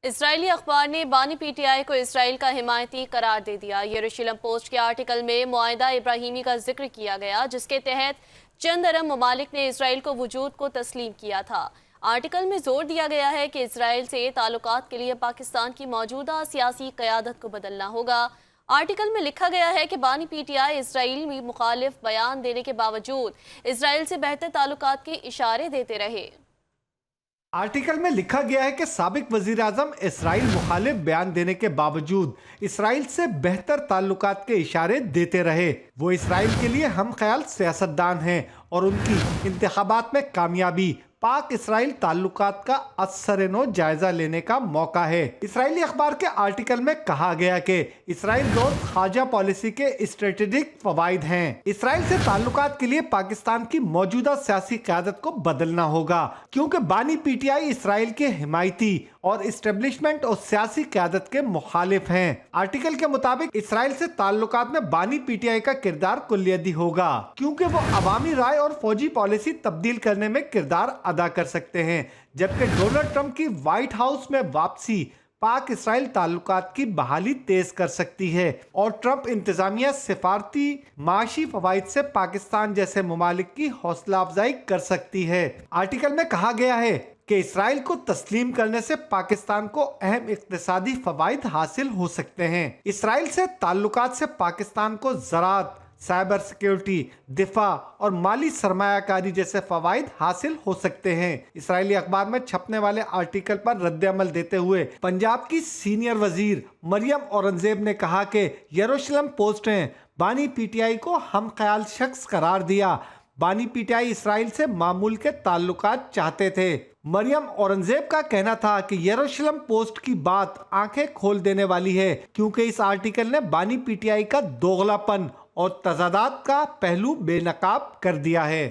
اسرائیلی اخبار نے بانی پی ٹی آئی کو اسرائیل کا حمایتی قرار دے دیا۔ یروشلم پوسٹ کے آرٹیکل میں معاہدہ ابراہیمی کا ذکر کیا گیا، جس کے تحت چند عرب ممالک نے اسرائیل کو وجود کو تسلیم کیا تھا۔ آرٹیکل میں زور دیا گیا ہے کہ اسرائیل سے تعلقات کے لیے پاکستان کی موجودہ سیاسی قیادت کو بدلنا ہوگا۔ آرٹیکل میں لکھا گیا ہے کہ بانی پی ٹی آئی اسرائیل میں مخالف بیان دینے کے باوجود اسرائیل سے بہتر تعلقات کے اشارے دیتے رہے۔ آرٹیکل میں لکھا گیا ہے کہ سابق وزیر اعظم اسرائیل مخالف بیان دینے کے باوجود اسرائیل سے بہتر تعلقات کے اشارے دیتے رہے۔ وہ اسرائیل کے لیے ہم خیال سیاستدان ہیں اور ان کی انتخابات میں کامیابی پاک اسرائیل تعلقات کا اثر نو جائزہ لینے کا موقع ہے۔ اسرائیلی اخبار کے آرٹیکل میں کہا گیا کہ اسرائیل دوست خارجہ پالیسی کے اسٹریٹجک فوائد ہیں۔ اسرائیل سے تعلقات کے لیے پاکستان کی موجودہ سیاسی قیادت کو بدلنا ہوگا، کیونکہ بانی پی ٹی آئی اسرائیل کے حمایتی اور اسٹیبلشمنٹ اور سیاسی قیادت کے مخالف ہیں۔ آرٹیکل کے مطابق اسرائیل سے تعلقات میں بانی پی ٹی آئی کا کردار کلیدی ہوگا، کیونکہ وہ عوامی رائے اور فوجی پالیسی تبدیل کرنے میں کردار ادا کر سکتے ہیں، جبکہ ڈونلڈ ٹرمپ کی وائٹ ہاؤس میں واپسی پاک اسرائیل تعلقات کی بحالی تیز کر سکتی ہے اور ٹرمپ انتظامیہ سفارتی معاشی فوائد سے پاکستان جیسے ممالک کی حوصلہ افزائی کر سکتی ہے۔ آرٹیکل میں کہا گیا ہے کہ اسرائیل کو تسلیم کرنے سے پاکستان کو اہم اقتصادی فوائد حاصل ہو سکتے ہیں۔ اسرائیل سے تعلقات سے پاکستان کو زراعت، سائبر سیکیورٹی، دفاع اور مالی سرمایہ کاری جیسے فوائد حاصل ہو سکتے ہیں۔ اسرائیلی اخبار میں چھپنے والے آرٹیکل پر رد عمل دیتے ہوئے پنجاب کی سینئر وزیر مریم اورنگزیب نے کہا کہ یروشلم پوسٹ نے بانی پی ٹی آئی کو ہم خیال شخص قرار دیا۔ بانی پی ٹی آئی اسرائیل سے معمول کے تعلقات چاہتے تھے۔ مریم اورنگزیب کا کہنا تھا کہ یروشلم پوسٹ کی بات آنکھیں کھول دینے والی ہے، کیونکہ اس آرٹیکل نے بانی پی ٹی آئی کا دوغلا پن اور تضادات کا پہلو بے نقاب کر دیا ہے۔